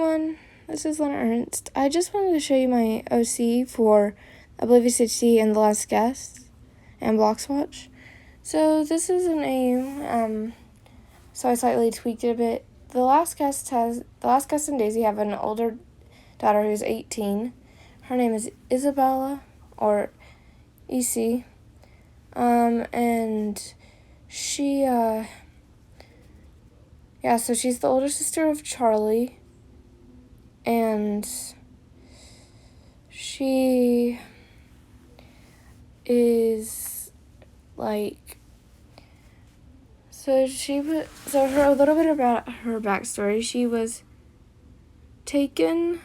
everyone, this is Lena Ernst. I just wanted to show you my OC for Oblivioushd and The Last Guest and Blox Watch. So this isn't so I slightly tweaked it a bit. The Last Guest and Daisy have an older daughter who's 18. Her name is Isabella, or EC. And she, so she's the older sister of Charlie, and she is, a little bit about her backstory. She was taken,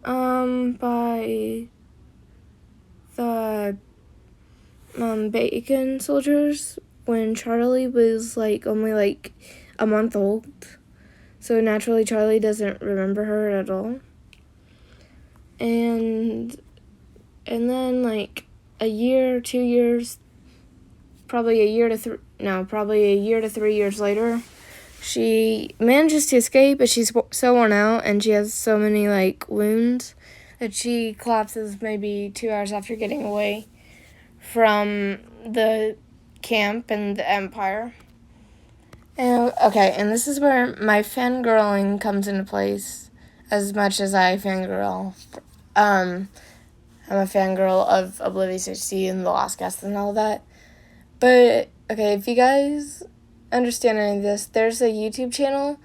by the, Bacon soldiers when Charlie was, only, a month old. So naturally, Charlie doesn't remember her at all. And then, a year, 2 years, probably a year to 3 years later, she manages to escape, but she's so worn out, and she has so many, wounds that she collapses maybe 2 hours after getting away from the camp and the Empire. And this is where my fangirling comes into place, as much as I fangirl. I'm a fangirl of Oblivioushd and The Last Guest and all that. But, if you guys understand any of this, there's a YouTube channel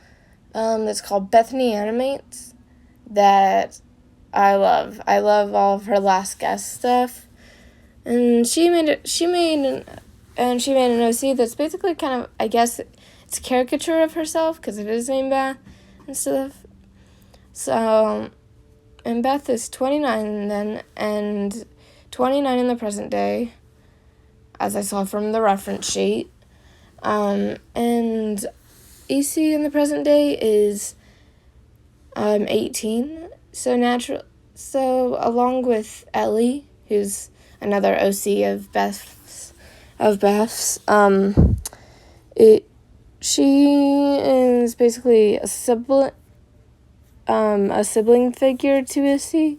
that's called Bethany Animates that I love. I love all of her Last Guest stuff. And she made an OC that's basically kind of, I guess, it's a caricature of herself, because it is named Beth and stuff. So, and Beth is 29 then, and 29 in the present day, as I saw from the reference sheet. And EC in the present day is 18. So along with Ellie, who's another OC of Beth's, she is basically a sibling figure to Issy.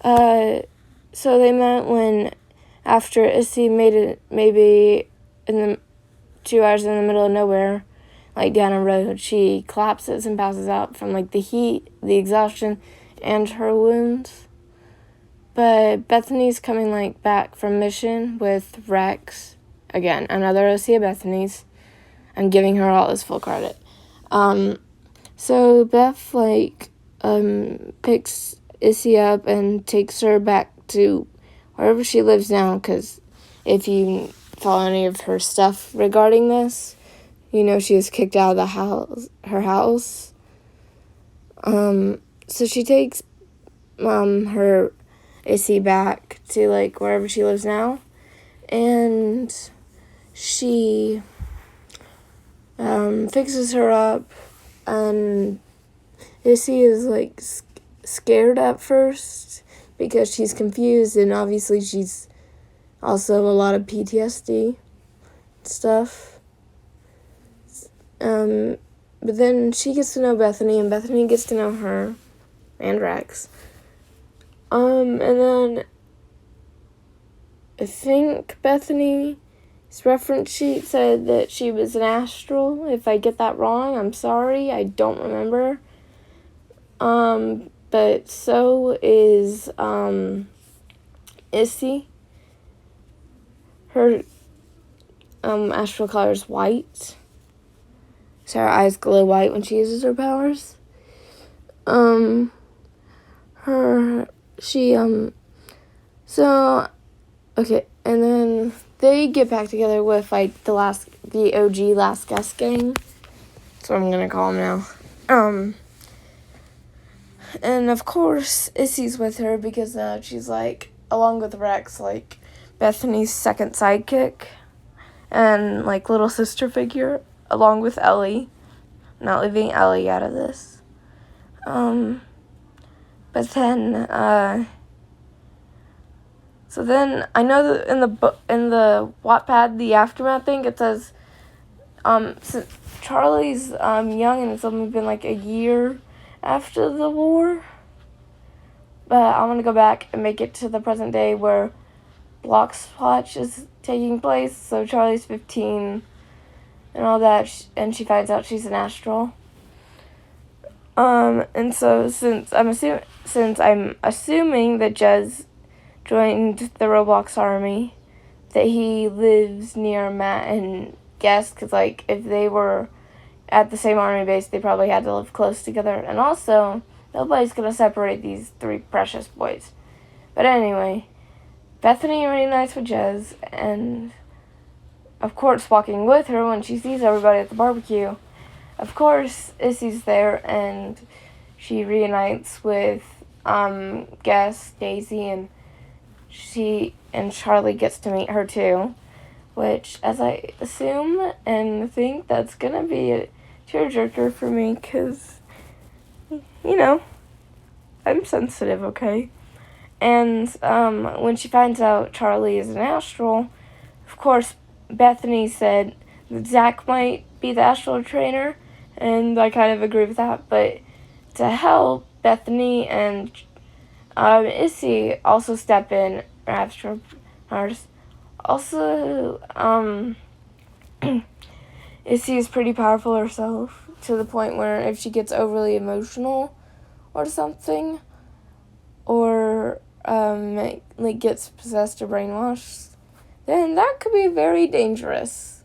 So they met when, after Issy made it maybe in the 2 hours in the middle of nowhere, down a road, she collapses and passes out from the heat, the exhaustion, and her wounds. But Bethany's coming back from mission with Rex, again, another OC of Bethany's. I'm giving her all this full credit. So Beth, picks Issy up and takes her back to wherever she lives now, because if you follow any of her stuff regarding this, she was kicked out of her house. So she takes, her Issy back to, wherever she lives now, and she fixes her up, and Issy is, scared at first, because she's confused, and obviously she's also a lot of PTSD stuff. But then she gets to know Bethany, and Bethany gets to know her, and Rex. And then I think Bethany's reference sheet said that she was an astral. If I get that wrong, I'm sorry. I don't remember. But so is Issy. Her astral color is white. So her eyes glow white when she uses her powers. And then they get back together with, the OG Last Guest gang. That's what I'm gonna call them now. And of course, Issy's with her because she's, along with Rex, Bethany's second sidekick and, little sister figure, along with Ellie. I'm not leaving Ellie out of this. But then, so then I know that in the Wattpad, the Aftermath thing, it says, since Charlie's young and it's only been a year after the war. But I'm going to go back and make it to the present day where Blox Watch is taking place. So Charlie's 15 and all that, and she finds out she's an astral. And so since I'm assuming that Jez joined the Roblox army, that he lives near Matt and Guess, because like if they were at the same army base, they probably had to live close together. And also, nobody's gonna separate these three precious boys. But anyway, Bethany reunites with Jez, and of course, walking with her when she sees everybody at the barbecue. Of course, Issy's there, and she reunites with Guess, Daisy, and Charlie gets to meet her too, which, as I assume and think, that's gonna be a tearjerker for me, because, you know, I'm sensitive, okay? And when she finds out Charlie is an astral, of course, Bethany said that Zach might be the astral trainer, and I kind of agree with that, but to help, Bethany and Issy also step in, astral powers. Also, Issy is pretty powerful herself, to the point where if she gets overly emotional or something, or like gets possessed or brainwashed, then that could be very dangerous.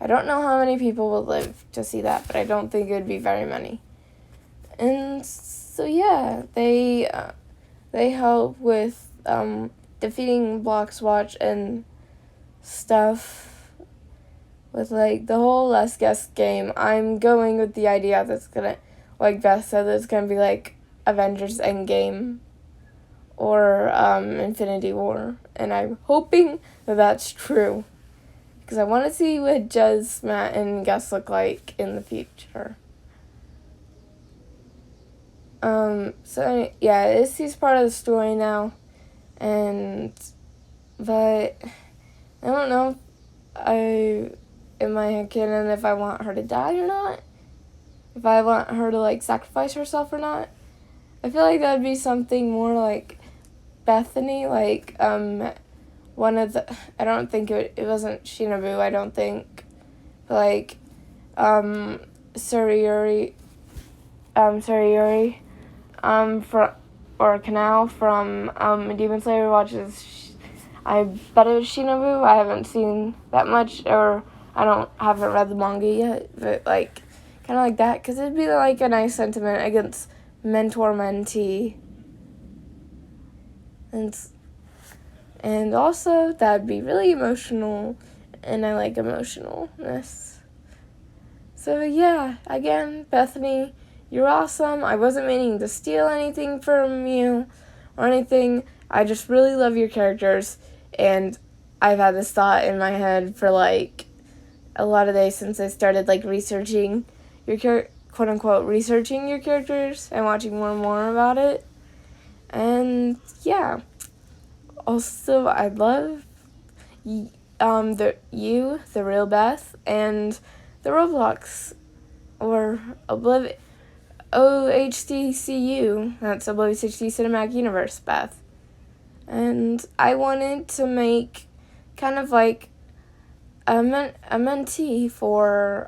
I don't know how many people will live to see that, but I don't think it would be very many. And so yeah, they help with defeating Blox Watch and stuff with like the whole Last Guess game. I'm going with the idea that's gonna, like Beth said, it's gonna be like Avengers Endgame or Infinity War, and I'm hoping that that's true, because I want to see what Jez, Matt, and Gus look like in the future. So yeah, Issy's part of the story now, but I don't know in my headcanon if I want her to die or not, if I want her to like sacrifice herself or not. I feel like that would be something more like Bethany, like one of the, I don't think it wasn't Shinobu, I don't think, but like Suriyuri, or Canal from Demon Slayer watches. I bet it was Shinobu. I haven't seen that much, or I haven't read the manga yet, but like kind of like that, because it'd be like a nice sentiment against mentor-mentee, and also that'd be really emotional, and I like emotionalness. So yeah, again, Bethany, you're awesome. I wasn't meaning to steal anything from you or anything. I just really love your characters, and I've had this thought in my head for like a lot of days since I started like researching your quote-unquote researching your characters and watching more and more about it. And yeah, also I love the real Beth, and the Roblox or OHDCU, that's Oblivioushd Cinematic Universe Beth. And I wanted to make kind of like a mentee for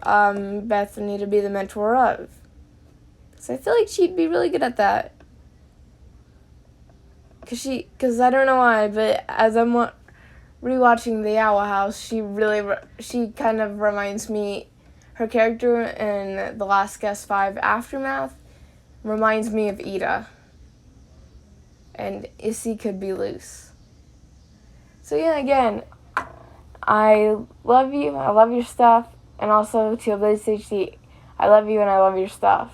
Bethany to be the mentor of. So I feel like she'd be really good at that. Because I don't know why, but as I'm rewatching The Owl House, she kind of reminds me, her character in The Last Guess 5 Aftermath reminds me of Ida. And Issy could be loose. So yeah, again, I love you, I love your stuff, and also to Oblivioushd, I love you and I love your stuff.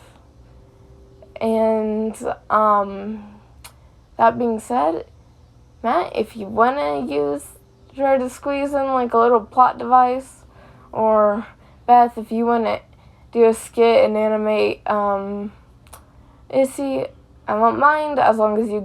And that being said, Matt, if you want to try to squeeze in like a little plot device, or Beth, if you want to do a skit and animate Issy, I won't mind, as long as you